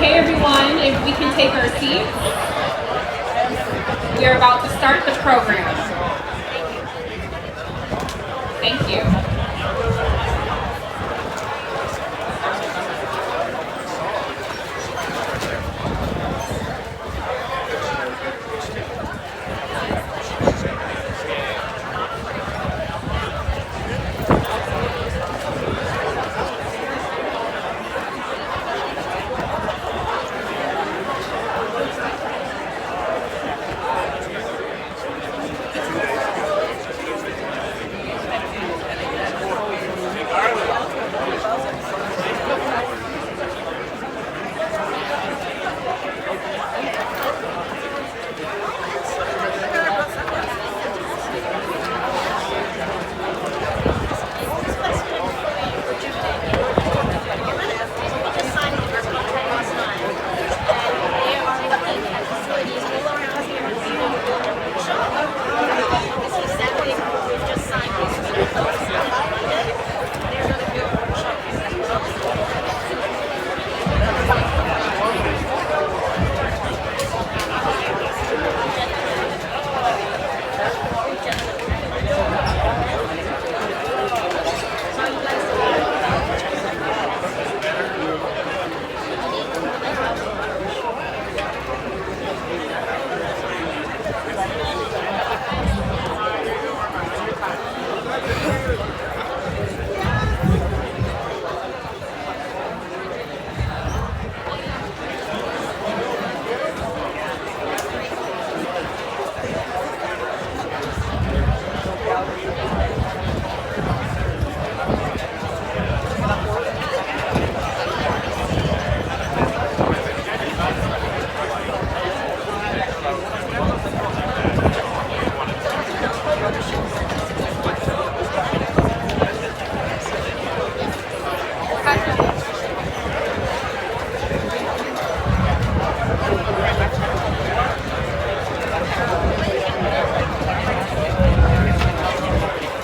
Okay, everyone, if we can take our seats. We are about to start the program. Thank you.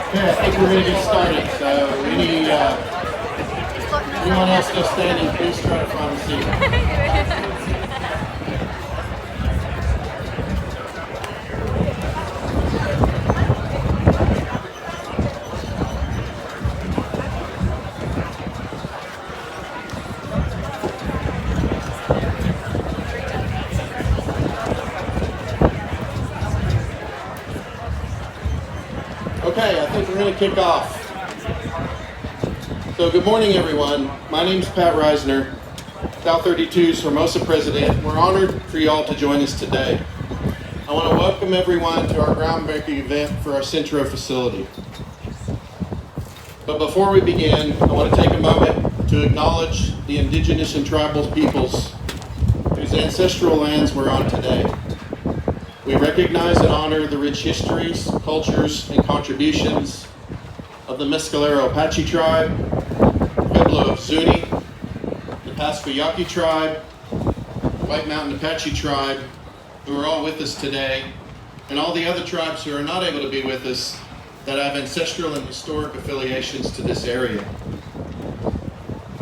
Okay, I think we're going to get started. So, anyone else still standing, please try to find a seat. Okay, I think we're going to kick off. So good morning, everyone. My name's Pat Reisner, South32's Hermosa president. We're honored for y'all to join us today. I want to welcome everyone to our groundbreaking event for our Centro facility. But before we begin, I want to take a moment to acknowledge the indigenous and tribal peoples whose ancestral lands we're on today. We recognize and honor the rich histories, cultures, and contributions of the Mescalero Apache tribe, Pueblo of Zuni, the Pascuyaki tribe, the White Mountain Apache tribe, who are all with us today, and all the other tribes who are not able to be with us that have ancestral and historic affiliations to this area.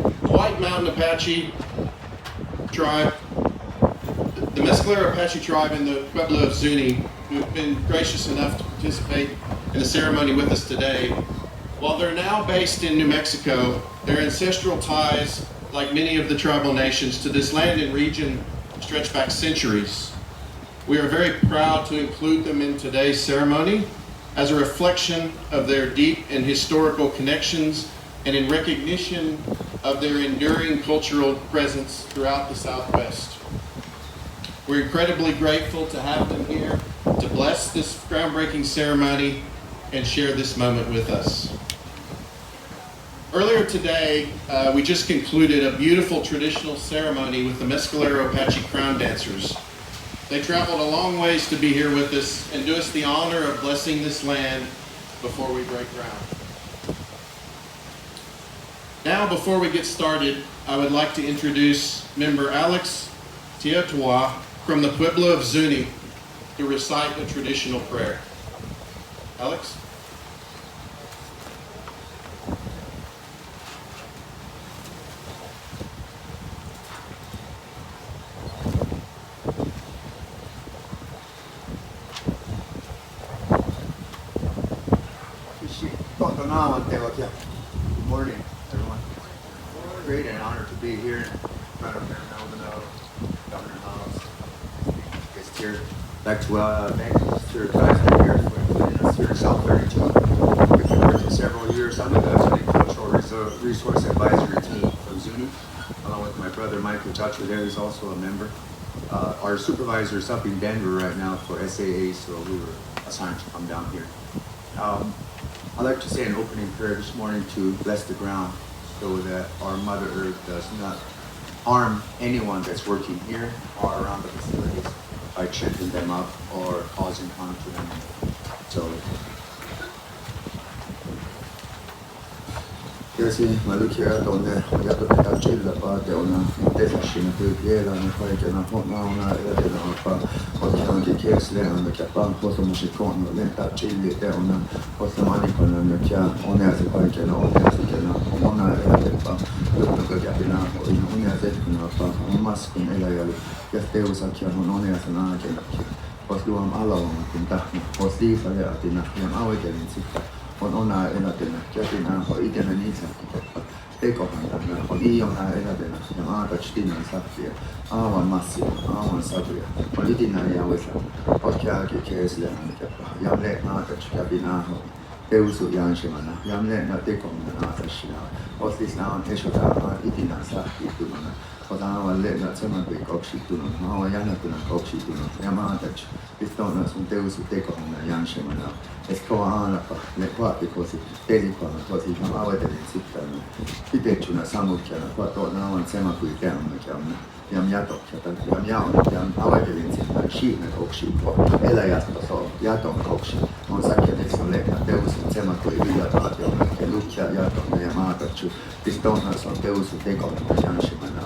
The White Mountain Apache tribe, the Mescalero Apache tribe, and the Pueblo of Zuni, who have been gracious enough to participate in the ceremony with us today, while they're now based in New Mexico, their ancestral ties, like many of the tribal nations, to this land and region stretch back centuries. We are very proud to include them in today's ceremony as a reflection of their deep and historical connections and in recognition of their enduring cultural presence throughout the Southwest. We're incredibly grateful to have them here to bless this groundbreaking ceremony and share this moment with us. Earlier today, we just concluded a beautiful traditional ceremony with the Mescalero Apache crown dancers. They traveled a long ways to be here with us and do us the honor of blessing this land before we break ground. Now, before we get started, I would like to introduce member Alex Tietoa from the Pueblo of Zuni to recite a traditional prayer. Alex? Good morning, everyone. Great and honored to be here in front of Governor House. Guest here. Like to thank Mr. Advisor here for including us here in South 32. We've been working several years on the Cultural Resource Advisory Team from Zuni, along with my brother Michael Chacho there, who's also a member. Our supervisor is up in Denver right now for SAA, so we were assigned to come down here. I'd like to say an opening prayer this morning to bless the ground so that our Mother Earth does not harm anyone that's working here or around the facilities by tripping them up or causing harm to them. So, Kiasi malukia donde ya to peta chilla pa de ona desa shina tu piela na kai ke na hona ona e de na pa o kan ke kiasi le na ke pa ko so mushi kon no le ta chille de ona o so mani kon na kya ona se kai ke na ona se ke na ona e de pa lo ko ke na o ona se na pa o mas kun e la ya ya te usa kya no ona se na ke na o so am ala on kun ta o si fa le atina yam awe ke ni sikta on ona elätellä kätinä on itellä niitä tekohantana on iona elätellä ja maata stinan sattia aavan massia aavan satuja on itinä ja vesa otkäki keesle ja le maata käpinä teusu jansimana ja le na tekomna naasashina otlisna on esota itinä sattitunana otan le na saman kuin koksittunut on jännätynä koksittunut ja maata pistona sun teusu tekomna jansimana Esko aina ne vaatikosi telikona tosi mä avetelin sitten pitetsuna samukjana vato naavan sema kuin käymmäkäymä ja jatokjata ja avetelin sitten siinä koksi eläjästä so jaton koksi on sakketeksi on lekka teusun sema kuin yllätaatio ja lukja jaton ja maatatsu pistona on teusu tekona jansimana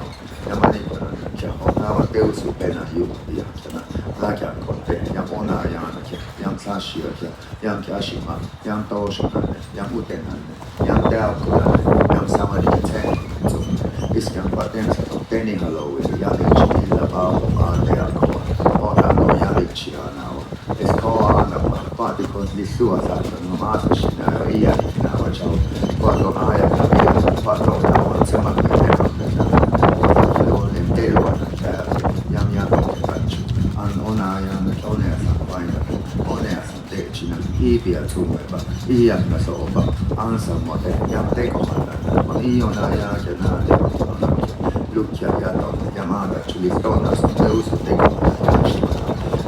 ja manikona ja on naavan teusu penä juhtia ja läkäkotte ja onaajanakin ja sashiokin Jam Kashima, Jam Toshanane, Jam Utenane, Jam Teakunane, Jam Samadikiten, Iskan Patensa, Teni Halloween, Jalichilla Pao, Teako, Onano Jalichianao, Eskoana, Patikon Lissua Satan, Maasashina, Iakina, Vachau, Pato Ayakavia, Pato Nawan, Samakinen, Telwan, Jam Yato, An Onayan, Oneasan, Oneasan. Siinä hiipiä tuueva, iännä sopa, ansamote ja tekohana, on iona jääkenä tekohana, lukja jäton ja maatatsu liftona sun teusu tekohana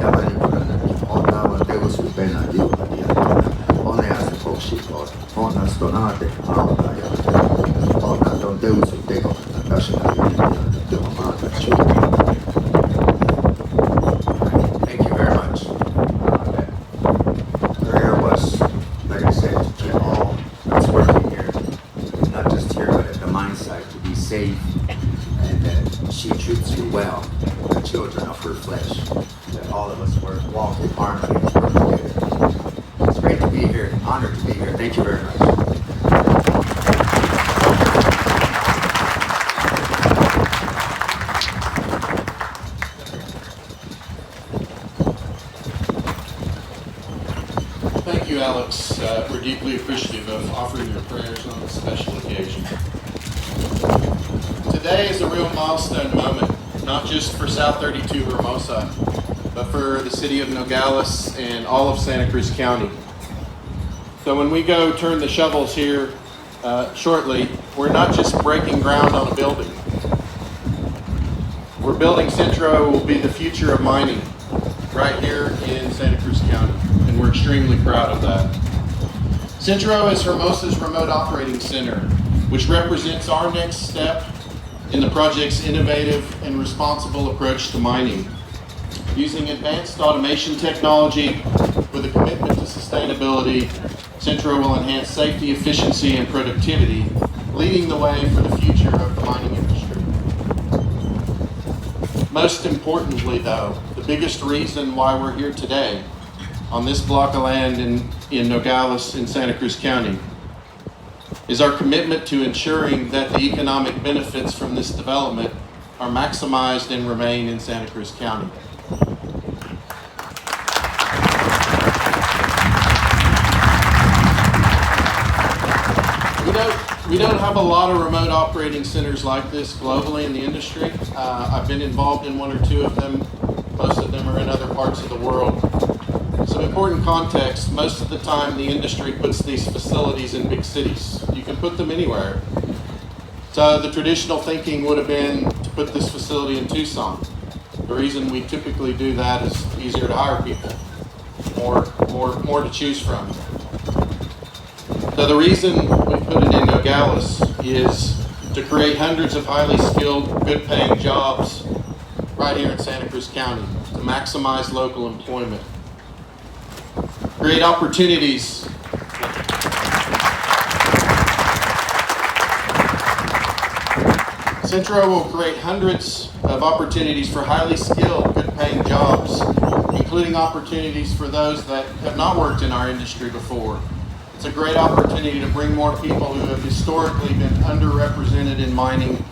ja manikonen, on naavan teusu penä juhladia, oneas koksikoot, onas ton aate auta ja onas ton teusu tekohana, tasena juhladia, tuo maatatsu. Safe and that she treats you well, the children of her flesh, that all of us walk in harmony and work together. It's great to be here, honored to be here. Thank you very much. Thank you, Alex. We're deeply appreciative of offering your prayers on this special occasion. Today is a real milestone moment, not just for South 32 Hermosa, but for the city of Nogales and all of Santa Cruz County. So when we go turn the shovels here shortly, we're not just breaking ground on a building. We're building Centro will be the future of mining right here in Santa Cruz County, and we're extremely proud of that. Centro is Hermosa's remote operating center, which represents our next step in the project's innovative and responsible approach to mining. Using advanced automation technology with a commitment to sustainability, Centro will enhance safety, efficiency, and productivity, leading the way for the future of the mining industry. Most importantly, though, the biggest reason why we're here today on this block of land in Nogales in Santa Cruz County is our commitment to ensuring that the economic benefits from this development are maximized and remain in Santa Cruz County. We don't have a lot of remote operating centers like this globally in the industry. I've been involved in one or two of them. Most of them are in other parts of the world. Some important context, most of the time the industry puts these facilities in big cities. You can put them anywhere. So the traditional thinking would have been to put this facility in Tucson. The reason we typically do that is easier to hire people, more to choose from. So the reason we put it in Nogales is to create hundreds of highly skilled, good paying jobs right here in Santa Cruz County to maximize local employment. Create opportunities. Centro will create hundreds of opportunities for highly skilled, good paying jobs, including opportunities for those that have not worked in our industry before. It's a great opportunity to bring more people who have historically been underrepresented in mining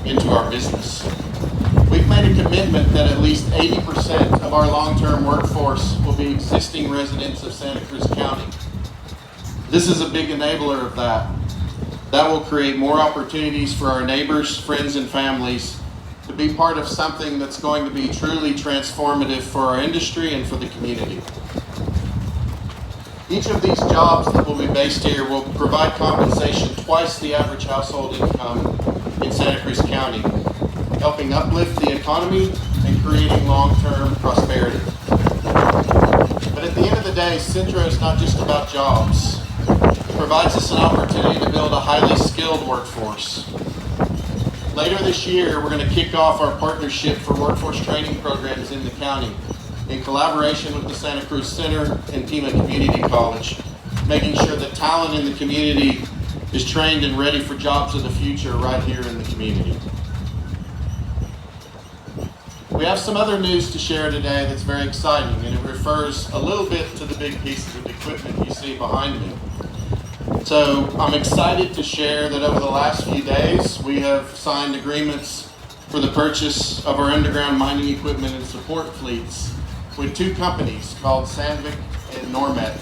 into our business. We've made a commitment that at least 80% of our long-term workforce will be existing residents of Santa Cruz County. This is a big enabler of that. That will create more opportunities for our neighbors, friends, and families to be part of something that's going to be truly transformative for our industry and for the community. Each of these jobs that will be based here will provide compensation twice the average household income in Santa Cruz County, helping uplift the economy and creating long-term prosperity. But at the end of the day, Centro is not just about jobs. It provides us an opportunity to build a highly skilled workforce. Later this year, we're going to kick off our partnership for workforce training programs in the county in collaboration with the Santa Cruz Center and Pima Community College, making sure that talent in the community is trained and ready for jobs of the future right here in the community. We have some other news to share today that's very exciting, and it refers a little bit to the big pieces of equipment you see behind me. So I'm excited to share that over the last few days, we have signed agreements for the purchase of our underground mining equipment and support fleets with two companies called Sandvik and Normet.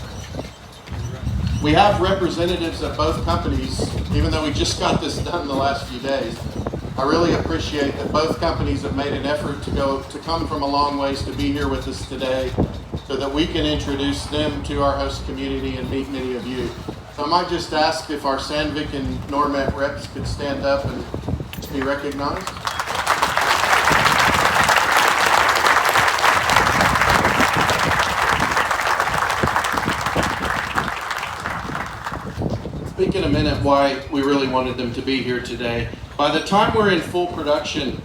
We have representatives of both companies, even though we just got this done in the last few days. I really appreciate that both companies have made an effort to come from a long ways to be here with us today so that we can introduce them to our host community and meet many of you. So I might just ask if our Sandvik and Normet reps could stand up and be recognized. Speak in a minute why we really wanted them to be here today. By the time we're in full production,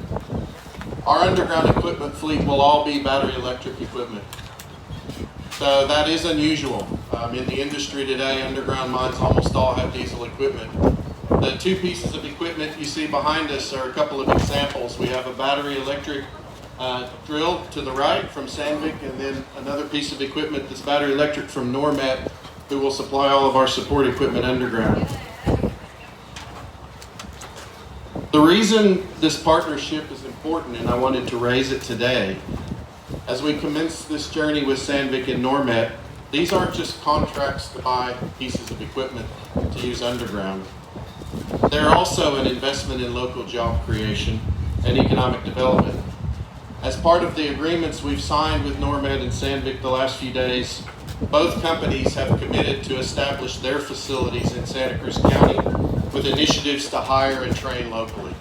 our underground equipment fleet will all be battery electric equipment. So that is unusual. In the industry today, underground mines almost all have diesel equipment. The two pieces of equipment you see behind us are a couple of examples. We have a battery electric drill to the right from Sandvik, and then another piece of equipment that's battery electric from Normet, who will supply all of our support equipment underground. The reason this partnership is important, and I wanted to raise it today, as we commence this journey with Sandvik and Normet, these aren't just contracts to buy pieces of equipment to use underground. They're also an investment in local job creation and economic development. As part of the agreements we've signed with Normet and Sandvik the last few days, both companies have committed to establish their facilities in Santa Cruz County with initiatives to hire and train locally.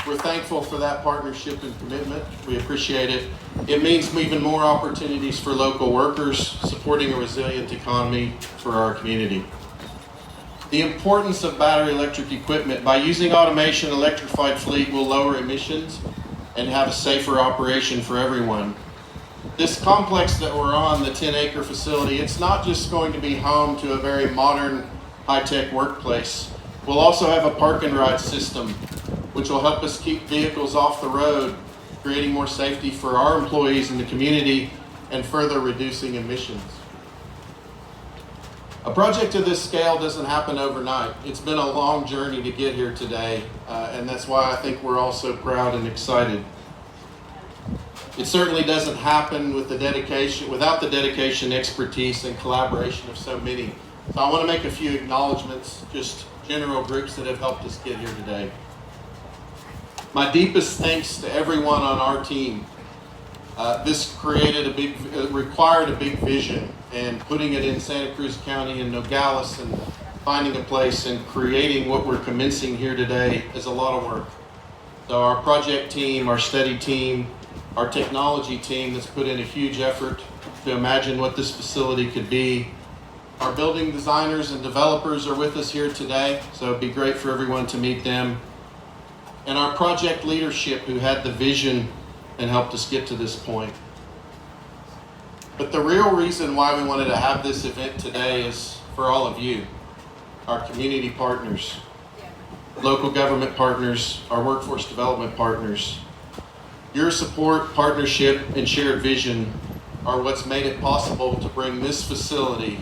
We're thankful for that partnership and commitment. We appreciate it. It means even more opportunities for local workers, supporting a resilient economy for our community. The importance of battery electric equipment. By using automation, electrified fleet will lower emissions and have a safer operation for everyone. This complex that we're on, the 10-acre facility, it's not just going to be home to a very modern, high-tech workplace. We'll also have a park and ride system, which will help us keep vehicles off the road, creating more safety for our employees in the community and further reducing emissions. A project of this scale doesn't happen overnight. It's been a long journey to get here today, and that's why I think we're all so proud and excited. It certainly doesn't happen without the dedication, expertise, and collaboration of so many. So I want to make a few acknowledgments, just general groups that have helped us get here today. My deepest thanks to everyone on our team. This required a big vision, and putting it in Santa Cruz County and Nogales and finding a place and creating what we're commencing here today is a lot of work. So our project team, our study team, our technology team that's put in a huge effort to imagine what this facility could be. Our building designers and developers are with us here today, so it'd be great for everyone to meet them. And our project leadership who had the vision and helped us get to this point. But the real reason why we wanted to have this event today is for all of you, our community partners, local government partners, our workforce development partners. Your support, partnership, and shared vision are what's made it possible to bring this facility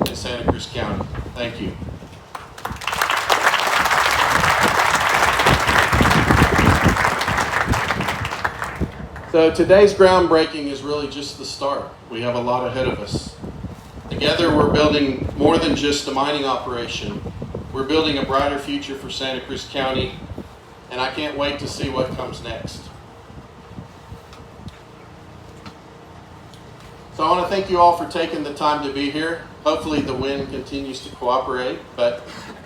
in Santa Cruz County. Thank you. So today's groundbreaking is really just the start. We have a lot ahead of us. Together we're building more than just a mining operation. We're building a brighter future for Santa Cruz County, and I can't wait to see what comes next. So I want to thank you all for taking the time to be here. Hopefully the wind continues to cooperate, but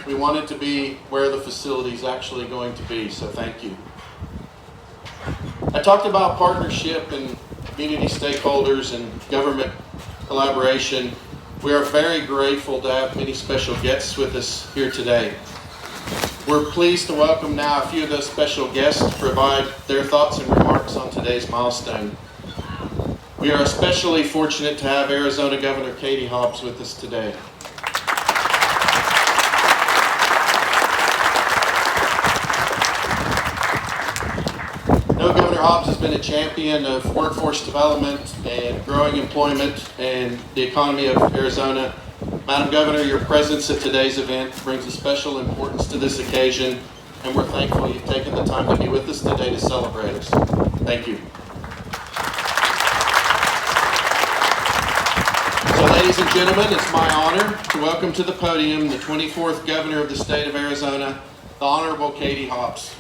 we want it to be where the facility is actually going to be, so thank you. I talked about partnership and community stakeholders and government collaboration. We are very grateful to have many special guests with us here today. We're pleased to welcome now a few of those special guests to provide their thoughts and remarks on today's milestone. We are especially fortunate to have Arizona Governor Katie Hobbs with us today. Governor Hobbs has been a champion of workforce development and growing employment and the economy of Arizona. Madam Governor, your presence at today's event brings a special importance to this occasion, and we're thankful you've taken the time to be with us today to celebrate us. Thank you. So ladies and gentlemen, it's my honor to welcome to the podium the 24th Governor of the state of Arizona, the Honorable Katie Hobbs.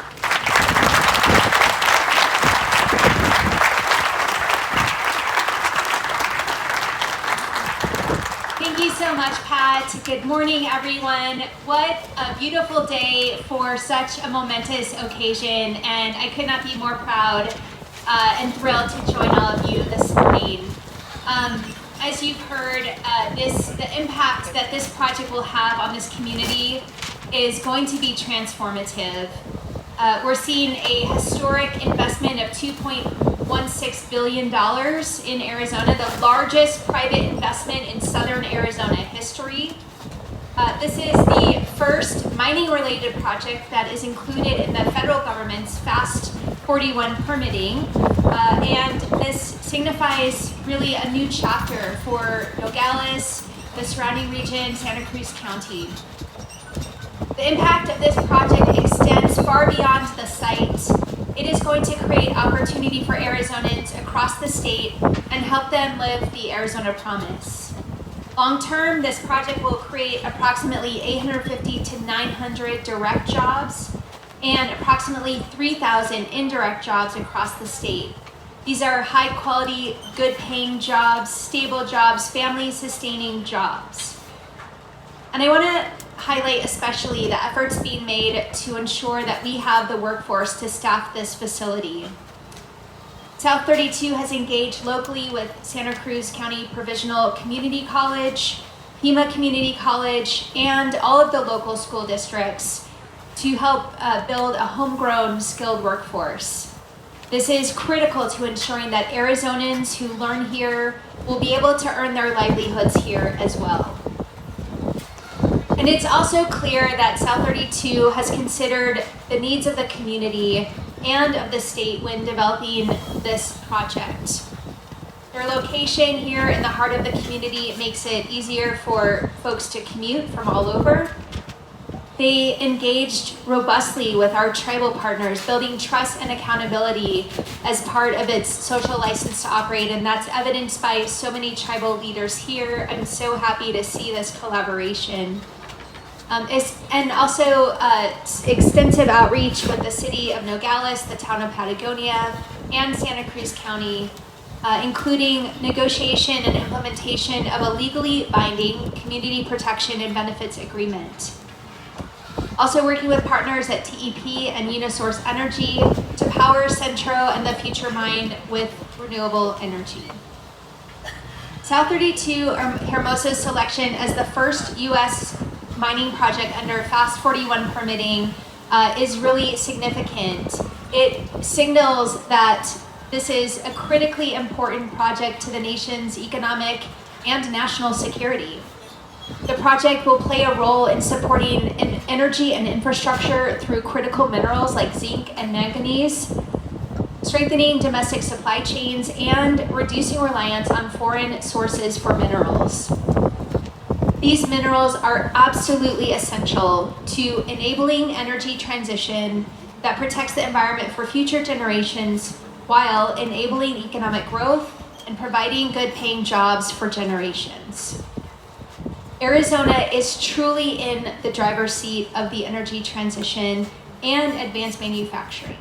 Thank you so much, Pat. Good morning, everyone. What a beautiful day for such a momentous occasion, and I could not be more proud and thrilled to join all of you this morning. As you've heard, the impact that this project will have on this community is going to be transformative. We're seeing a historic investment of $2.16 billion in Arizona, the largest private investment in southern Arizona history. This is the first mining-related project that is included in the federal government's Fast 41 permitting, and this signifies really a new chapter for Nogales, the surrounding region, Santa Cruz County. The impact of this project extends far beyond the site. It is going to create opportunity for Arizonans across the state and help them live the Arizona promise. Long term, this project will create approximately 850 to 900 direct jobs and approximately 3,000 indirect jobs across the state. These are high quality, good paying jobs, stable jobs, family sustaining jobs. And I want to highlight especially the efforts being made to ensure that we have the workforce to staff this facility. South32 has engaged locally with Santa Cruz County Provisional Community College, Pima Community College, and all of the local school districts to help build a homegrown skilled workforce. This is critical to ensuring that Arizonans who learn here will be able to earn their livelihoods here as well. And it's also clear that South32 has considered the needs of the community and of the state when developing this project. Their location here in the heart of the community makes it easier for folks to commute from all over. They engaged robustly with our tribal partners, building trust and accountability as part of its social license to operate, and that's evidenced by so many tribal leaders here. I'm so happy to see this collaboration. And also extensive outreach with the city of Nogales, the town of Patagonia, and Santa Cruz County, including negotiation and implementation of a legally binding community protection and benefits agreement. Also working with partners at TEP and Unisource Energy to power Centro and the Future Mine with renewable energy. South32 Hermosa's selection as the first U.S. mining project under Fast 41 permitting is really significant. It signals that this is a critically important project to the nation's economic and national security. The project will play a role in supporting energy and infrastructure through critical minerals like zinc and manganese, strengthening domestic supply chains, and reducing reliance on foreign sources for minerals. These minerals are absolutely essential to enabling energy transition that protects the environment for future generations while enabling economic growth and providing good-paying jobs for generations. Arizona is truly in the driver's seat of the energy transition and advanced manufacturing.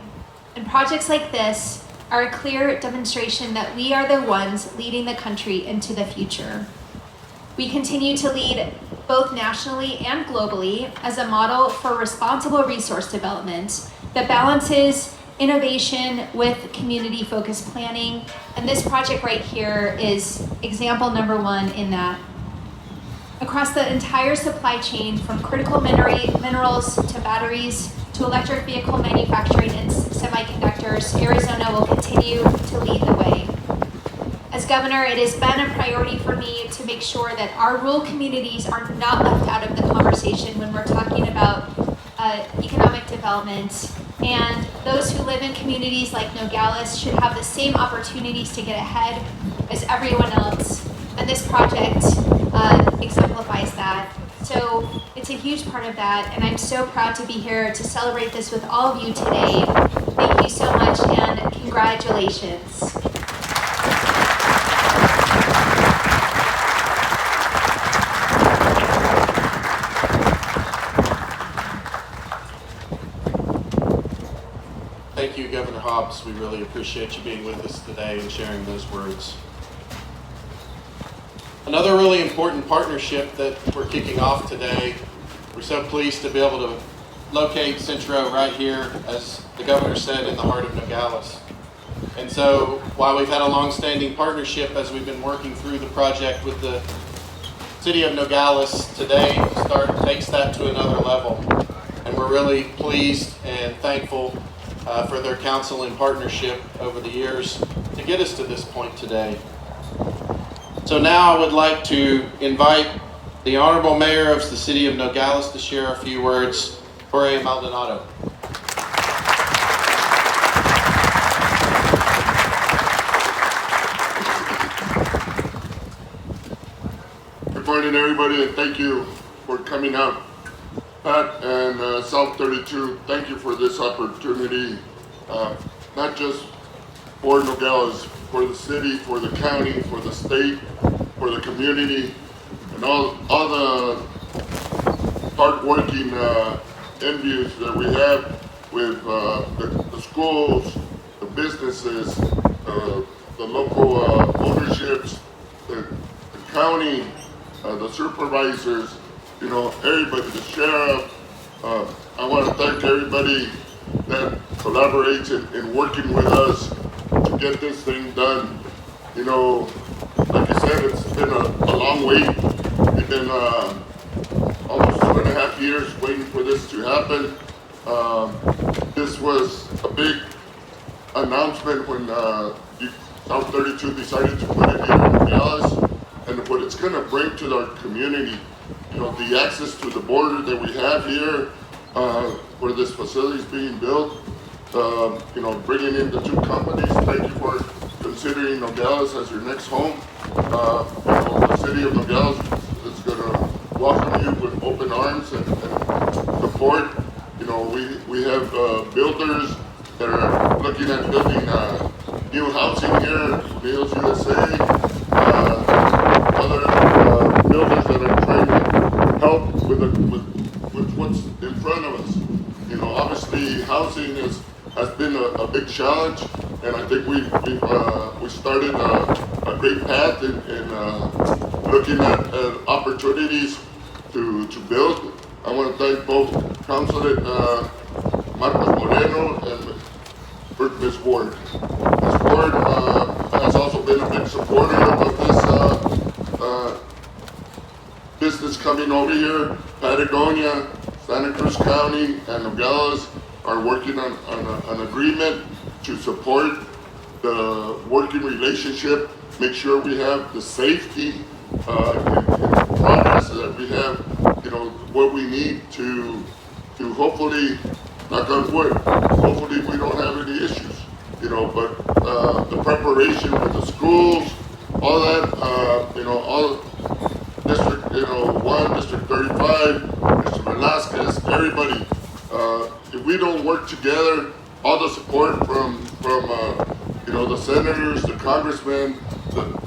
And projects like this are a clear demonstration that we are the ones leading the country into the future. We continue to lead both nationally and globally as a model for responsible resource development that balances innovation with community-focused planning. And this project right here is example number one in that. Across the entire supply chain, from critical minerals to batteries to electric vehicle manufacturing and semiconductors, Arizona will continue to lead the way. As governor, it has been a priority for me to make sure that our rural communities are not left out of the conversation when we're talking about economic development. And those who live in communities like Nogales should have the same opportunities to get ahead as everyone else. And this project exemplifies that. So it's a huge part of that, and I'm so proud to be here to celebrate this with all of you today. Thank you so much, and congratulations. Thank you, Governor Hobbs. We really appreciate you being with us today and sharing those words. Another really important partnership that we're kicking off today, we're so pleased to be able to locate Centro right here, as the governor said, in the heart of Nogales. And so while we've had a long-standing partnership as we've been working through the project with the city of Nogales, today takes that to another level. And we're really pleased and thankful for their counsel and partnership over the years to get us to this point today. So now I would like to invite the Honorable Mayor of the City of Nogales to share a few words. Jorge Maldonado. Good morning, everybody, and thank you for coming out. Pat and South32, thank you for this opportunity, not just for Nogales, for the city, for the county, for the state, for the community, and all the hard-working envies that we have with the schools, the businesses, the local ownerships, the county, the supervisors, you know, everybody, the sheriff. I want to thank everybody that collaborates in working with us to get this thing done. You know, like I said, it's been a long wait. We've been almost 2.5 years waiting for this to happen. This was a big announcement when South32 decided to put it here in Nogales, and what it's going to bring to our community. You know, the access to the border that we have here, where this facility is being built. You know, bringing in the two companies. Thank you for considering Nogales as your next home. The city of Nogales is going to welcome you with open arms and the support. You know, we have builders that are looking at building new housing here, Meals USA, other builders that are trying to help with what's in front of us. You know, obviously housing has been a big challenge, and I think we started a great path in looking at opportunities to build. I want to thank both Councilor Marcos Moreno and Ms. Ward. Ms. Ward has also been a big supporter of this business coming over here. Patagonia, Santa Cruz County, and Nogales are working on an agreement to support the working relationship, make sure we have the safety in progress, that we have, you know, what we need to hopefully, knock on wood, hopefully we don't have any issues, you know, but the preparation with the schools, all that, you know, all District, you know, 1, District 35, Mr. Velasquez, everybody, if we don't work together, all the support from you know, the senators, the congressmen,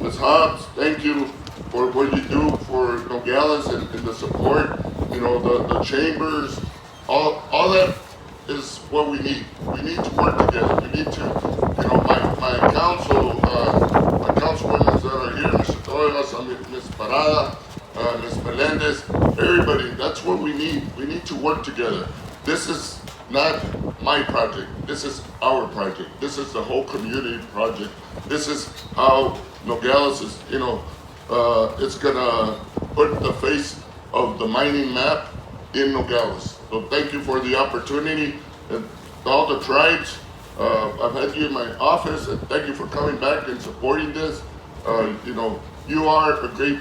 Ms. Hobbs, thank you for what you do for Nogales and the support, you know, the chambers, all that is what we need. We need to work together. We need to, you know, my councilwomen that are here, Mr. Torres, Ms. Parada, Ms. Melendez, everybody, that's what we need. We need to work together. This is not my project. This is our project. This is the whole community project. This is how Nogales is, you know, it's gonna put the face of the mining map in Nogales. So thank you for the opportunity, and all the tribes. I've had you in my office, and thank you for coming back and supporting this. You know, you are a great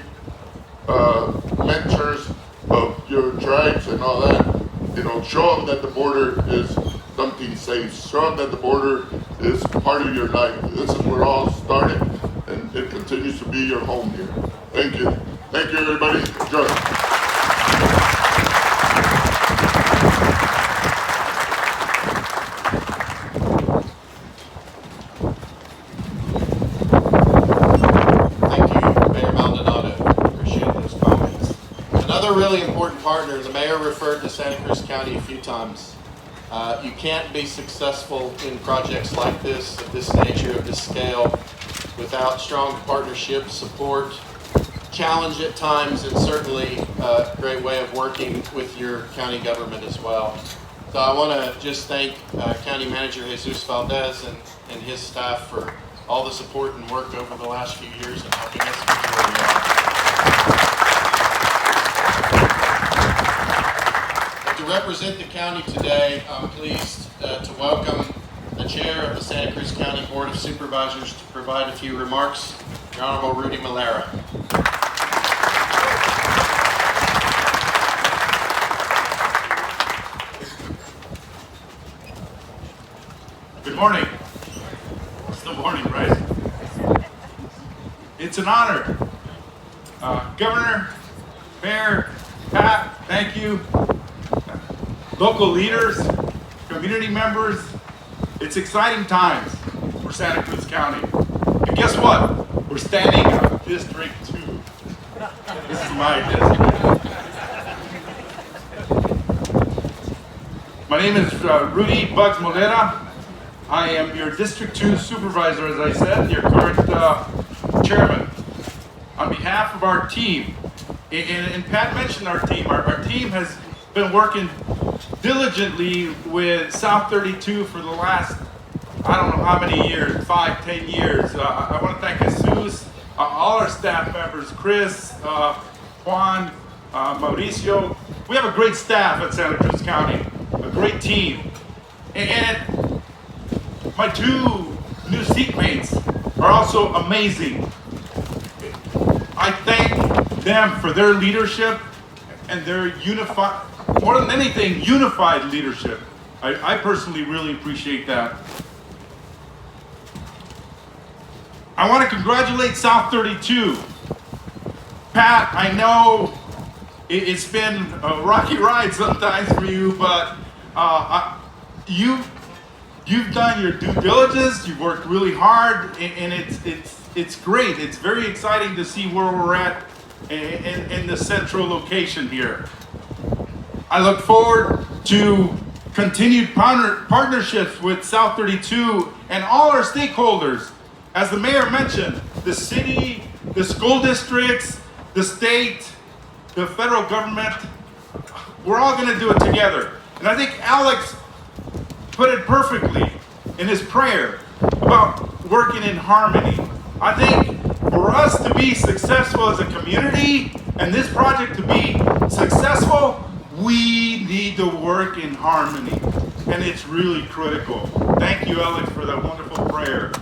mentors of your tribes and all that. You know, show them that the border is something safe. Show them that the border is part of your life. This is where it all started, and it continues to be your home here. Thank you. Thank you, everybody. Enjoy. Another really important partner, the mayor referred to Santa Cruz County a few times. You can't be successful in projects like this, of this nature, of this scale, without strong partnership, support, challenge at times, and certainly a great way of working with your county government as well. So I want to just thank County Manager Jesus Valdez and his staff for all the support and work over the last few years and helping us get to where we are. To represent the county today, I'm pleased to welcome the chair of the Santa Cruz County Board of Supervisors to provide a few remarks, the Honorable Rudy Malera. Good morning. It's still morning, right? It's an honor. Governor, Mayor, Pat, thank you. Local leaders, community members, it's exciting times for Santa Cruz County. And guess what? We're standing on District 2. This is my district. My name is Rudy Bugs Molera. I am your District 2 supervisor, as I said, your current chairman. On behalf of our team, and Pat mentioned our team has been working diligently with South 32 for the last, I don't know how many years, 5, 10 years. I want to thank Jesus, all our staff members, Chris, Juan, Mauricio. We have a great staff at Santa Cruz County, a great team. And my 2 new seatmates are also amazing. I thank them for their leadership and their unified, more than anything, unified leadership. I personally really appreciate that. I want to congratulate South 32. Pat, I know It's been a rocky ride sometimes for you, but you've done your due diligence. You've worked really hard, and it's great. It's very exciting to see where we're at in the central location here. I look forward to continued partnerships with South32 and all our stakeholders. As the mayor mentioned, the city, the school districts, the state, the federal government, we're all going to do it together. And I think Alex put it perfectly in his prayer about working in harmony. I think for us to be successful as a community and this project to be successful, we need to work in harmony. And it's really critical. Thank you, Alex, for that wonderful prayer.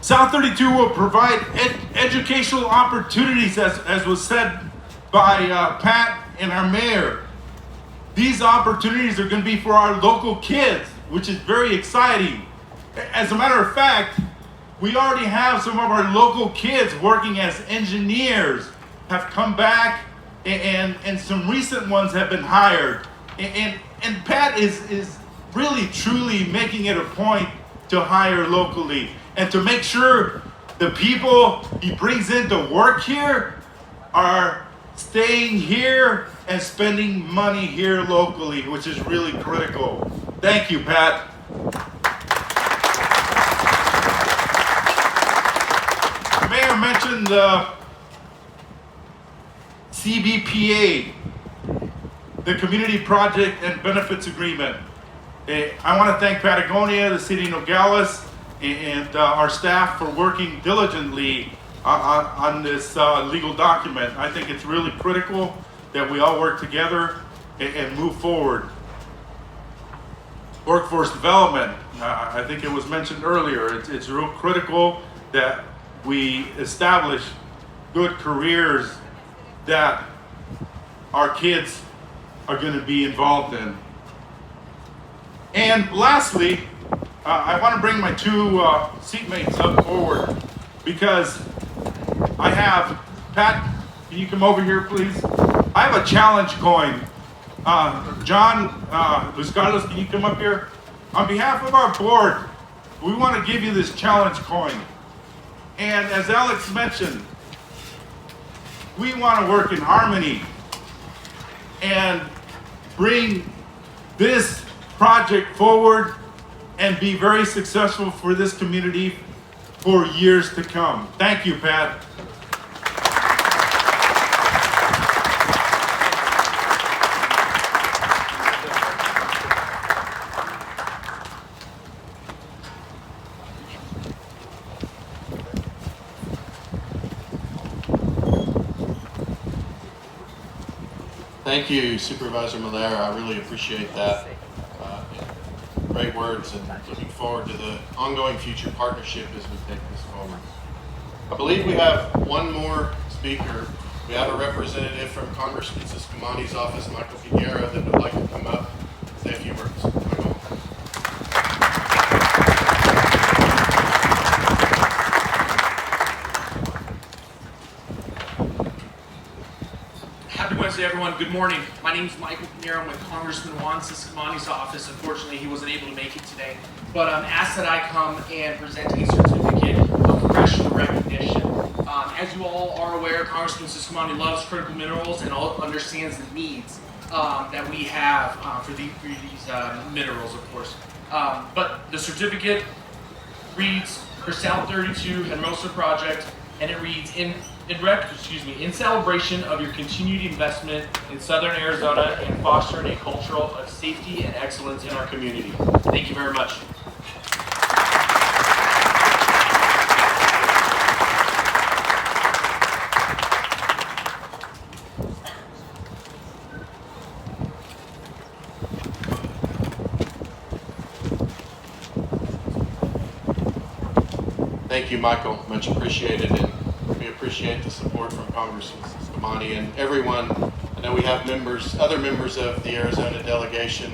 South32 will provide educational opportunities, as was said by Pat and our mayor. These opportunities are going to be for our local kids, which is very exciting. As a matter of fact, we already have some of our local kids working as engineers have come back, and some recent ones have been hired. And Pat is really truly making it a point to hire locally and to make sure the people he brings in to work here are staying here and spending money here locally, which is really critical. Thank you, Pat. The mayor mentioned the CBPA, the Community Project and Benefits Agreement. I want to thank Patagonia, the city of Nogales, and our staff for working diligently on this legal document. I think it's really critical that we all work together and move forward. Workforce development, I think it was mentioned earlier, it's real critical that we establish good careers that our kids are going to be involved in. And lastly, I want to bring my two seatmates up forward because I have, Pat, can you come over here, please? I have a challenge coin. John, Luis Carlos, can you come up here? On behalf of our board, we want to give you this challenge coin. And as Alex mentioned, we want to work in harmony and bring this project forward and be very successful for this community for years to come. Thank you, Pat. Thank you, Supervisor Malera. I really appreciate that. Great words, and looking forward to the ongoing future partnership as we take this forward. I believe we have one more speaker. We have a representative from Congressman Siscomani's office, Michael Figueroa, that would like to come up and say a few words. Michael. Happy Wednesday, everyone. Good morning. My name is Michael Pinheiro. I'm with Congressman Juan Siscomani's office. Unfortunately, he wasn't able to make it today. But I'm asked that I come and present a certificate of congressional recognition. As you all are aware, Congressman Siscomani loves critical minerals and understands the needs that we have for these minerals, of course. But the certificate reads for South32 Hermosa project, and it reads in celebration of your continued investment in Southern Arizona and fostering a culture of safety and excellence in our community. Thank you very much. Thank you, Michael. Much appreciated, and we appreciate the support from Congressman Siscomani and everyone. I know we have other members of the Arizona delegation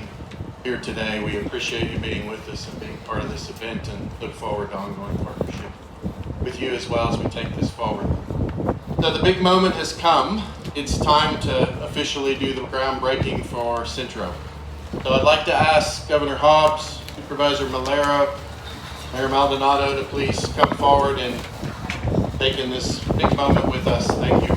here today. We appreciate you being with us and being part of this event, and look forward to ongoing partnership with you as well as we take this forward. So the big moment has come. It's time to officially do the groundbreaking for Centro. So I'd like to ask Governor Hobbs, Supervisor Malera, Mayor Maldonado to please come forward and take in this big moment with us. Thank you.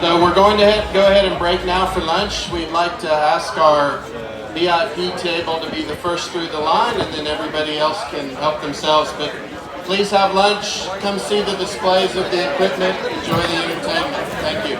So we're going to go ahead and break now for lunch. We'd like to ask our VIP table to be the first through the line, and then everybody else can help themselves. But please have lunch, come see the displays of the equipment, enjoy the entertainment. Thank you.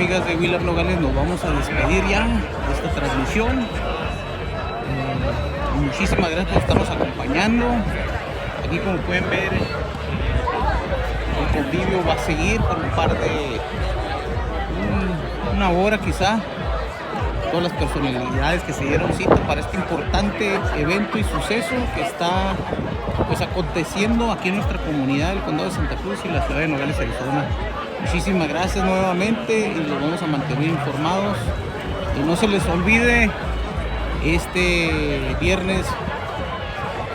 amigas de We Love Nogales, nos vamos a despedir ya de esta transmisión. Muchísimas gracias por estarnos acompañando. Aquí, como pueden ver, el convivio va a seguir por un par de una hora quizá. Todas las personalidades que se dieron cita para este importante evento y suceso que está pues aconteciendo aquí en nuestra comunidad del condado de Santa Cruz y la ciudad de Nogales, Arizona. Muchísimas gracias nuevamente y los vamos a mantener informados. Y no se les olvide, este viernes,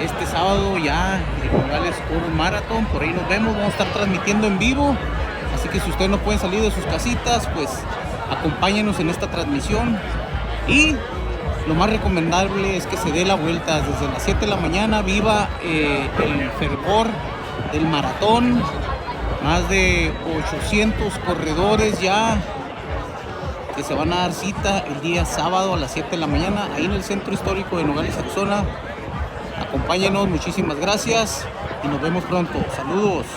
este sábado ya el Nogales Core Marathon, por ahí nos vemos, vamos a estar transmitiendo en vivo. Así que si ustedes no pueden salir de sus casitas, pues acompáñenos en esta transmisión. Y lo más recomendable es que se dé la vuelta desde las 7 de la mañana, viva el fervor del maratón. Más de 800 corredores ya que se van a dar cita el día sábado a las 7 de la mañana ahí en el Centro Histórico de Nogales, Arizona. Acompáñenos, muchísimas gracias y nos vemos pronto. Saludos.